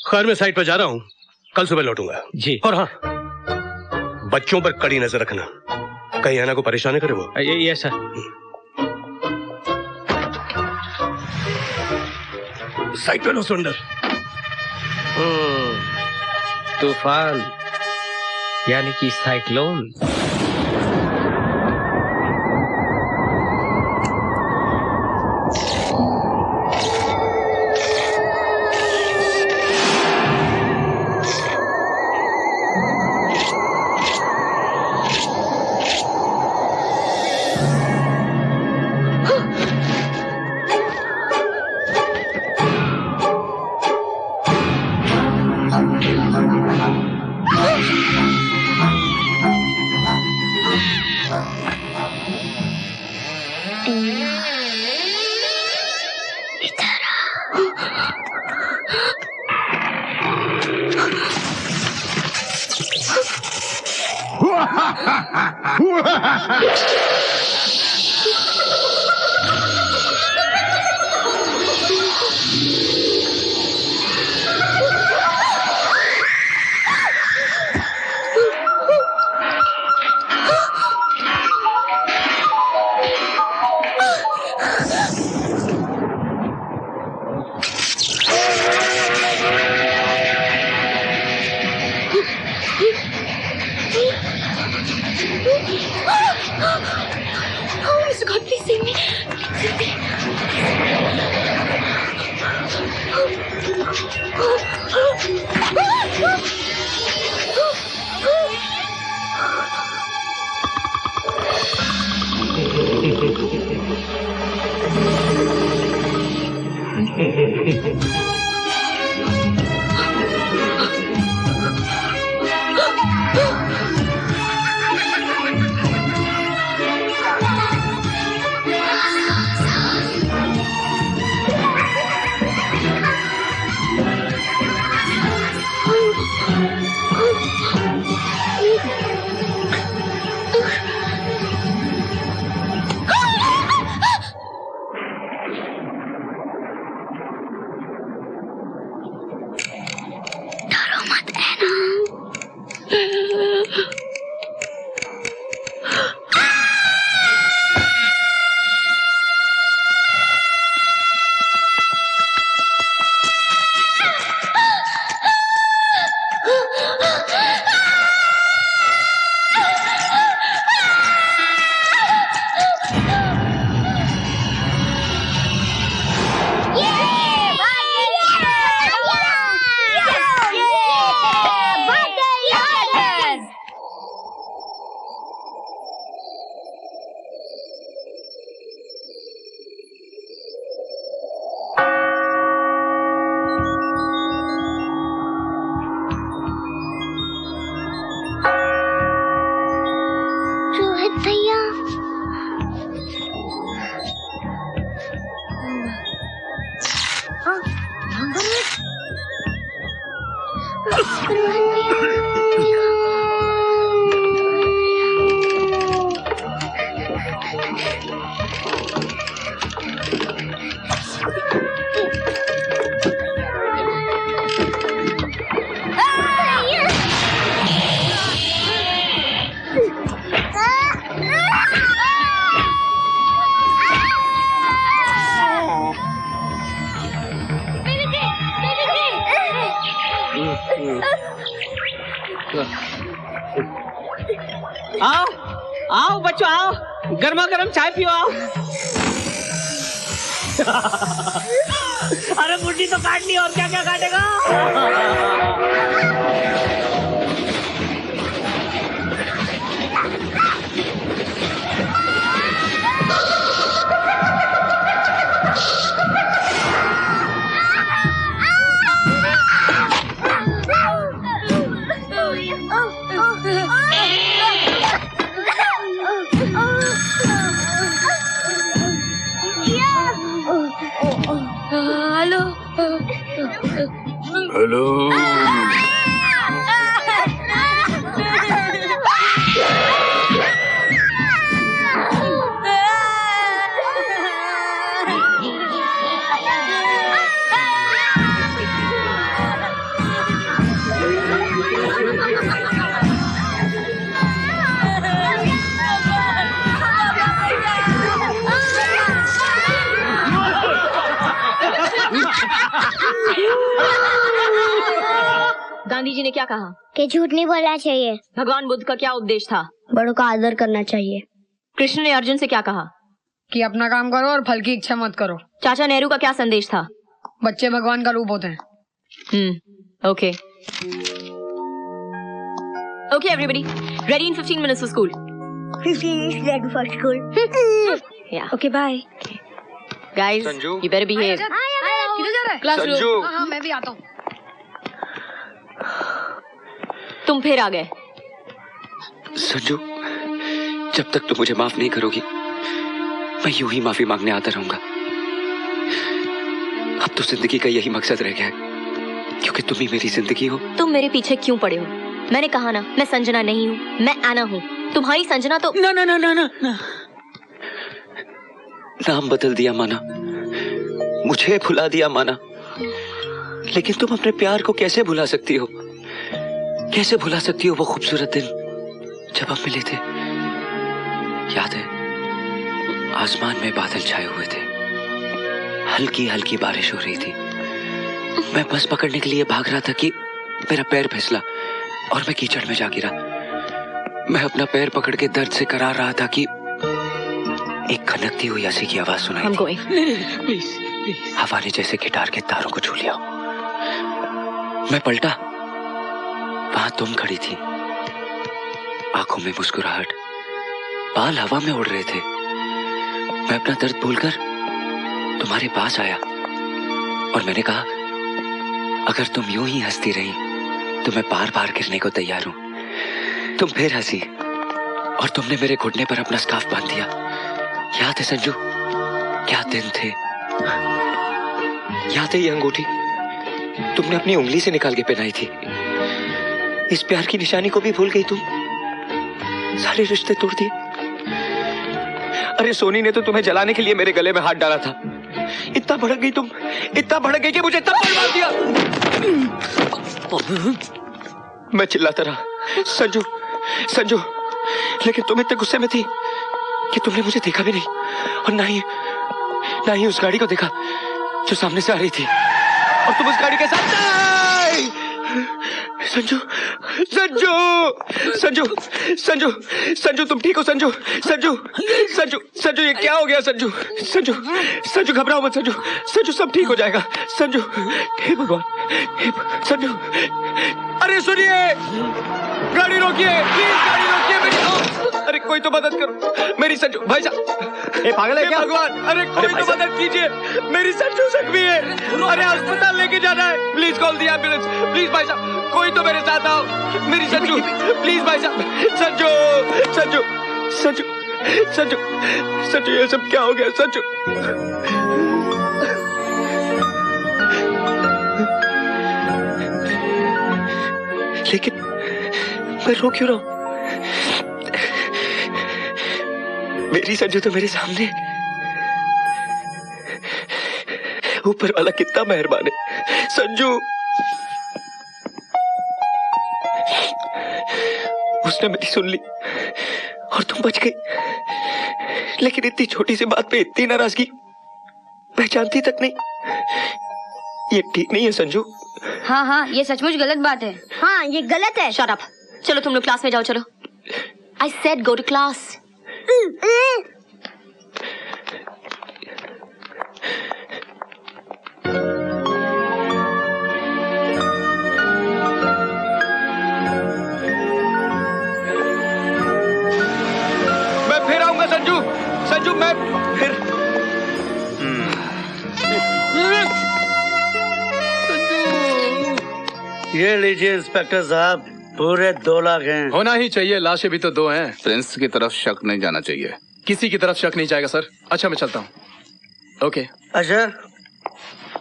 खैर मैं साइट पर जा रहा हूँ, कल सुबह लौटूंगा जी। और हाँ, बच्चों पर कड़ी नजर रखना, कहीं आना को परेशान करे वो। Yes sir. साइट पे नो सरेंडर। तूफान यानी कि साइक्लोन। आओ आओ बच्चों आओ, गर्मा गर्म चाय पियो आओ। अरे बुड्ढी तो काट ली और क्या क्या काटेगा। हेलो गांधी जी ने क्या कहा? कि झूठ नहीं बोलना चाहिए। भगवान बुद्ध का क्या उपदेश था? बड़ों का आदर करना चाहिए। कृष्ण ने अर्जुन से क्या कहा? कि अपना काम करो और फल की इच्छा मत करो। चाचा नेहरू का क्या संदेश था? बच्चे भगवान का रूप होते हैं। Okay okay everybody, ready in 15 minutes for school. 15 minutes ready for school. Yeah. Okay, bye. Guys, Sanju? you better behave. किधर जा रहा है? Classroom. संजू हाँ मैं भी आता हूँ। तुम फिर आ गए। संजू, जब तक तुम मुझे माफ नहीं करोगी मैं यूं ही माफी मांगने आता रहूंगा। अब तो जिंदगी का यही मकसद रह गया है, क्योंकि तुम ही मेरी जिंदगी हो। तुम मेरे पीछे क्यों पड़े हो? मैंने कहा ना, मैं संजना नहीं हूँ, मैं आना हूँ। तुम्हारी संजना तो ना ना ना ना ना ना। नाम बदल दिया माना, मुझे भुला दिया माना, लेकिन तुम अपने प्यार को कैसे भुला सकती हो? कैसे भुला सकती हो वो खूबसूरत दिन जब हम मिले थे? याद है, आसमान में बादल छाए हुए थे, हल्की हल्की बारिश हो रही थी। मैं बस पकड़ने के लिए भाग रहा था कि मेरा पैर फिसला और मैं कीचड़ में जा गिरा। मैं अपना पैर पकड़ के दर्द से करार रहा था कि एक खनकती हुई हंसी की आवाज सुनाई थी। Please please. हवा ने जैसे गिटार के तारों को छू लिया। मैं पलटा, वहां तुम खड़ी थी, आंखों में मुस्कुराहट, बाल हवा में उड़ रहे थे। मैं अपना दर्द भूलकर तुम्हारे पास आया और मैंने कहा, अगर तुम यूं ही हंसती रही तो मैं बार बार गिरने को तैयार हूं। तुम फिर हंसी और तुमने मेरे घुटने पर अपना स्कार्फ बांध दिया। याद है संजू, क्या दिन थे? याद है ये अंगूठी तुमने अपनी उंगली से निकाल के पहनाई थी? इस प्यार की निशानी को भी भूल गई तुम? सारे रिश्ते तोड़ दिए। अरे सोनी ने तो तुम्हें जलाने के लिए मेरे गले में हाथ डाला था। इतना भड़क गई तुम, इतना भड़क गई कि मुझे थप्पड़ मार दिया। मैं चिल्लाता रहा, संजू संजू, लेकिन तुम इतने गुस्से में थी कि तुमने मुझे देखा भी नहीं और ना ही उस गाड़ी को देखा जो सामने से आ रही थी। और तुम उस गाड़ी के साथ संजू संजू संजू संजू संजू, तुम ठीक हो संजू? संजू संजू संजू, ये क्या हो गया संजू? संजू संजू घबराओ मत संजू, संजू सब ठीक हो जाएगा संजू। हे भगवान, संजू। अरे सुनिए, गाड़ी रोकिए प्लीज, गाड़ी रोकिए मेरी। अरे कोई तो मदद करो मेरी संजू। भाई साहब, पागल है क्या? भगवान, अरे कोई तो मदद कीजिए, मेरी संजू जख्मी है। अरे अस्पताल लेके जाना है, please call the ambulance please. भाई साहब कोई तो मेरे साथ आओ, मेरी संजू प्लीज। भाई साहब, संजू संजू संजू संजू संजू, ये सब क्या हो गया संजू? लेकिन मैं रो क्यों रहा हूं? मेरी संजू तो मेरे सामने। ऊपर वाला कितना मेहरबान है संजू। उसने मेरी सुन ली और तुम बच गई, लेकिन इतनी छोटी सी बात पे इतनी नाराजगी, पहचानती तक नहीं। ये ठीक नहीं है संजू। हाँ, ये सचमुच गलत बात है। हाँ, ये गलत है। Shut up. चलो तुम लोग क्लास में जाओ, चलो। I said go to class. मैं फिर आऊंगा संजू, संजू मैं फिर। ये लीजिए इंस्पेक्टर साहब, पूरे 2 लाख हैं। होना ही चाहिए, लाशें भी तो 2 हैं। प्रिंस की तरफ शक नहीं जाना चाहिए। किसी की तरफ शक नहीं जाएगा सर। अच्छा मैं चलता हूँ। ओके। अच्छा,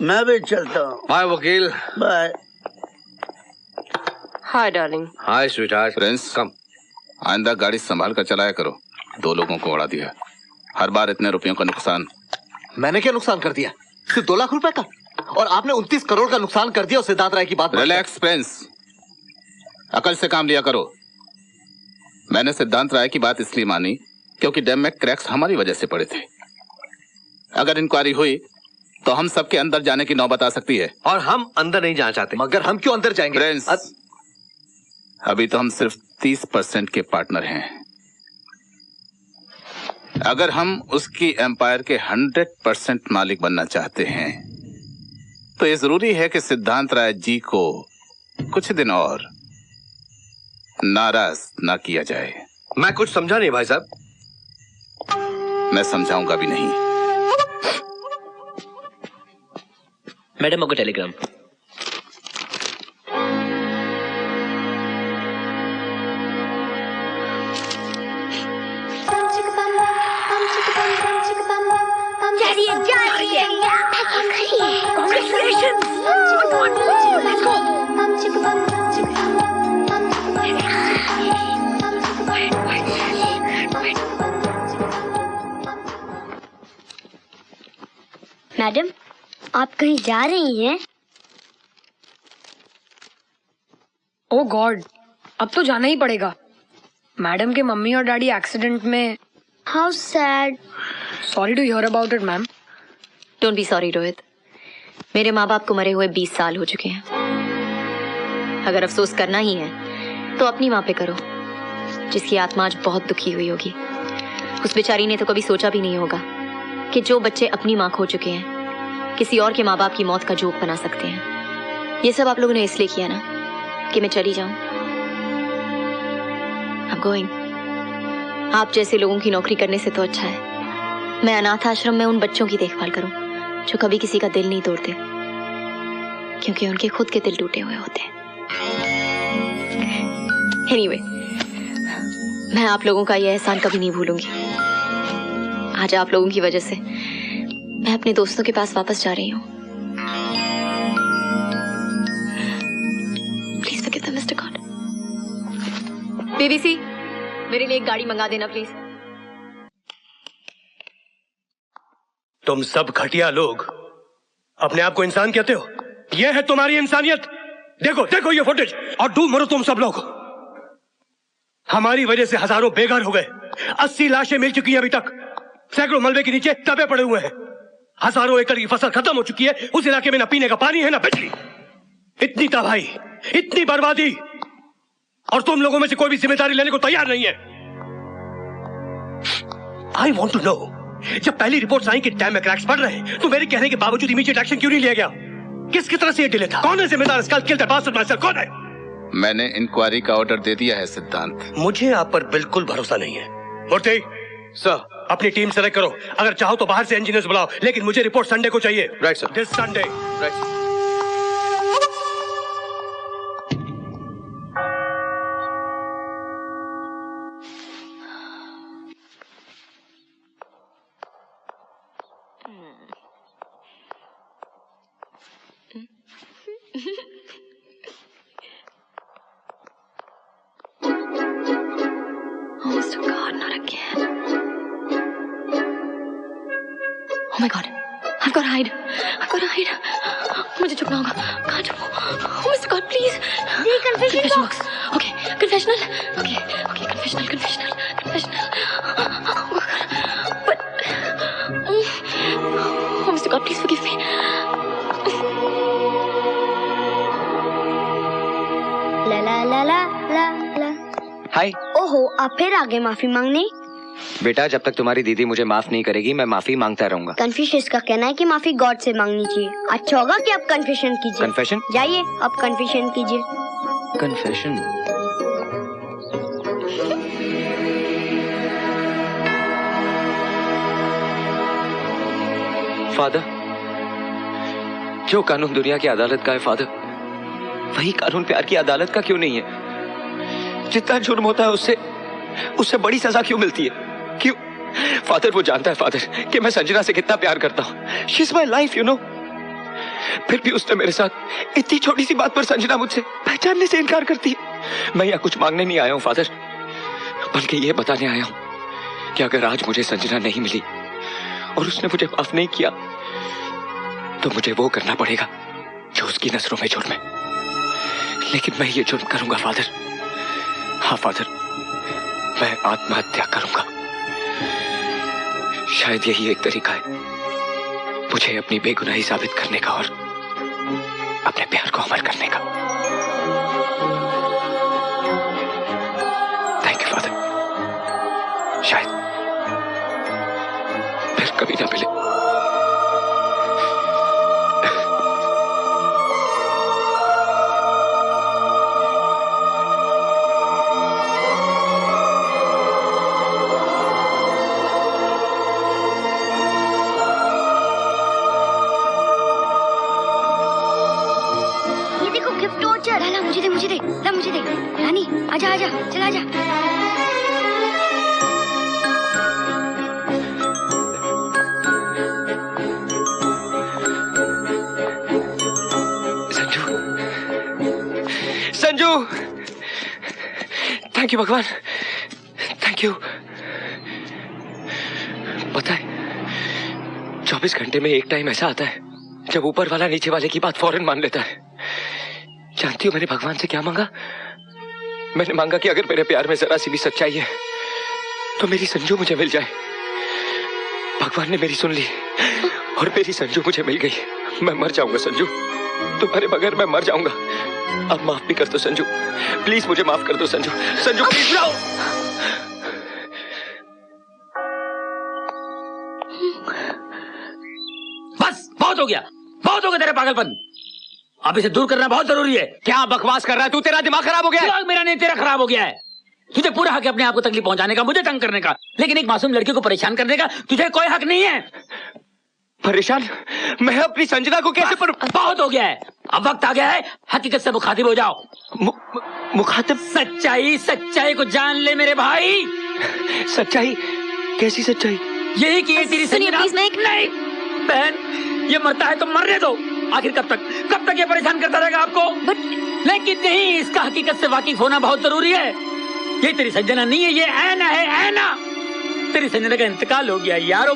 मैं भी चलता हूँ। बाय वकील। Bye. Hi darling. Hi sweetheart. Prince, come. आइंदा गाड़ी संभाल कर चलाया करो। 2 लोगों को उड़ा दिया, हर बार इतने रुपयों का नुकसान। मैंने क्या नुकसान कर दिया? सिर्फ 2 लाख रुपए का, और आपने 29 करोड़ का नुकसान कर दिया। सिद्धांत राय की बात। रिलैक्स प्रिंस, अकल से काम लिया करो। मैंने सिद्धांत राय की बात इसलिए मानी क्योंकि डैम में क्रैक्स हमारी वजह से पड़े थे। अगर इंक्वायरी हुई तो हम सबके अंदर जाने की नौबत आ सकती है। और हम अंदर नहीं जाना चाहते। मगर हम क्यों अंदर जाएंगे? प्रिंस, अभी तो हम सिर्फ 30% के पार्टनर हैं। अगर हम उसकी एम्पायर के 100% मालिक बनना चाहते हैं तो ये जरूरी है कि सिद्धांत राय जी को कुछ दिन और नाराज ना किया जाए। मैं कुछ समझा नहीं भाई साहब। मैं समझाऊंगा भी नहीं। मैडम आपको टेलीग्राम। मैडम, आप कहीं जा रही हैं? ओ गॉड, अब तो जाना ही पड़ेगा। मैडम के मम्मी और डैडी एक्सीडेंट में। How sad. Sorry to hear about it ma'am. Don't be sorry Rohit, मेरे माँ बाप को मरे हुए 20 साल हो चुके हैं। अगर अफसोस करना ही है तो अपनी माँ पे करो, जिसकी आत्मा आज बहुत दुखी हुई होगी। उस बेचारी ने तो कभी सोचा भी नहीं होगा कि जो बच्चे अपनी माँ खो चुके हैं किसी और के माँ बाप की मौत का जोक बना सकते हैं। ये सब आप लोगों ने इसलिए किया ना कि मैं चली जाऊं। I'm going। आप जैसे लोगों की नौकरी करने से तो अच्छा है मैं अनाथ आश्रम में उन बच्चों की देखभाल करूं जो कभी किसी का दिल नहीं तोड़ते, क्योंकि उनके खुद के दिल टूटे हुए होते हैं। Anyway, मैं आप लोगों का यह एहसान कभी नहीं भूलूंगी। आज आप लोगों की वजह से मैं अपने दोस्तों के पास वापस जा रही हूँ। Please forgive them, Mr. God। BBC, मेरे लिए एक गाड़ी मंगा देना प्लीज। तुम सब घटिया लोग अपने आप को इंसान कहते हो, यह है तुम्हारी इंसानियत। देखो देखो ये फुटेज और डूब मरो तुम सब लोग। हमारी वजह से हजारों बेघर हो गए, 80 लाशें मिल चुकी हैं अभी तक, सैकड़ों मलबे के नीचे दबे पड़े हुए हैं, हजारों एकड़ की फसल खत्म हो चुकी है, उस इलाके में न पीने का पानी है न बिजली। इतनी तबाही, इतनी बर्बादी, और तुम लोगों में से कोई भी जिम्मेदारी लेने को तैयार नहीं है। आई वॉन्ट टू नो, जब पहली रिपोर्ट्स आई कि डैम में क्रैक्स पड़ रहे हैं तो मेरे कहने के बावजूद इमीडिएट एक्शन क्यों नहीं लिया गया? किस तरह से ये डिले था? कौन है जिम्मेदार? कौन है? मैंने इंक्वायरी का ऑर्डर दे दिया है सिद्धांत। मुझे आप पर बिल्कुल भरोसा नहीं है। मूर्ति सर, अपनी टीम सेलेक्ट करो। अगर चाहो तो बाहर से इंजीनियर्स बुलाओ, लेकिन मुझे रिपोर्ट संडे को चाहिए। Right sir. This Sunday. Right sir. Oh, Mr. God, not again. Oh my God, I've got to hide. मुझे छुपना होगा। कहाँ छुपूं? Oh, Mr. God, please. Confession box. Okay, confessional. Okay, confessional. But, oh, Mr. God, please forgive me. ला। हाय। ओहो, आप फिर आगे माफी मांगने? बेटा, जब तक तुम्हारी दीदी मुझे माफ नहीं करेगी मैं माफी मांगता रहूंगा। कन्फ्यूशियस का कहना है कि माफी गॉड से मांगनी चाहिए। अच्छा होगा कि आप कन्फेशन कीजिए। कन्फेशन? जाइए, आप कन्फेशन कीजिए। कन्फेशन? फादर, जो कानून दुनिया की अदालत का है फादर, वही कानून प्यार की अदालत का क्यों नहीं है? जितना जुर्म होता है उससे बड़ी सजा क्यों मिलती है? क्यों? फादर, वो जानता है फादर कि मैं संजना से कितना प्यार करता हूँ। She is my life, you know. फिर भी उसने मेरे साथ इतनी छोटी सी बात पर संजना मुझसे पहचानने से इनकार करती है। मैं यहाँ कुछ मांगने नहीं आया हूँ फादर, बल्कि ये बताने आया हूँ कि अगर आज मुझे संजना नहीं मिली और उसने मुझे माफ नहीं किया तो मुझे वो करना पड़ेगा जो उसकी नजरों में जुर्म है। लेकिन मैं ये जुर्म करूंगा फादर। हाँ फादर, मैं आत्महत्या करूंगा। शायद यही एक तरीका है मुझे अपनी बेगुनाही साबित करने का और अपने प्यार को अमर करने का। Thank you father. शायद फिर कभी ना मिले। मुझे दे रानी, आजा आजा, चल आजा। संजू, संजू, थैंक यू भगवान, थैंक यू। पता है 24 घंटे में एक टाइम ऐसा आता है जब ऊपर वाला नीचे वाले की बात फौरन मान लेता है। जानती हो मैंने भगवान से क्या मांगा? मैंने मांगा कि अगर मेरे प्यार में जरा सी भी सच्चाई है तो मेरी संजू मुझे मिल जाए। भगवान ने मेरी सुन ली और मेरी संजू मुझे मिल गई। मैं मर जाऊंगा संजू, तुम्हारे बगैर मैं मर जाऊंगा। अब माफ भी कर दो संजू, प्लीज मुझे माफ कर दो संजू। संजू प्लीज। बस बहुत हो गया, बहुत हो गया तेरा पागलपन। अब इसे दूर करना बहुत जरूरी है। क्या बकवास कर रहा है तू? तेरा दिमाग खराब हो गया है। दिमाग मेरा नहीं, तेरा खराब हो गया है। तुझे पूरा हक है अपने आप को तकलीफ पहुंचाने का, मुझे तंग करने का, लेकिन एक मासूम लड़की को परेशान करने का तुझे कोई हक नहीं है। परेशान? मैं अपनी संजना को कैसे बहुत हो गया है, अब वक्त आ गया है हकीकत से मुखातिब हो जाओ। मुखातिब? सच्चाई, सच्चाई को जान ले मेरे भाई। सच्चाई? कैसी सच्चाई? यही कि ये तेरी संजना नहीं बहन, ये मरता है तो मरने दो। आखिर कब तक ये परेशान करता रहेगा आपको? लेकिन नहीं, इसका हकीकत से वाकिफ होना बहुत जरूरी है। ये तेरी संजना नहीं है, ये ऐना है, ऐना। तेरी संजना का इंतकाल हो गया यारो।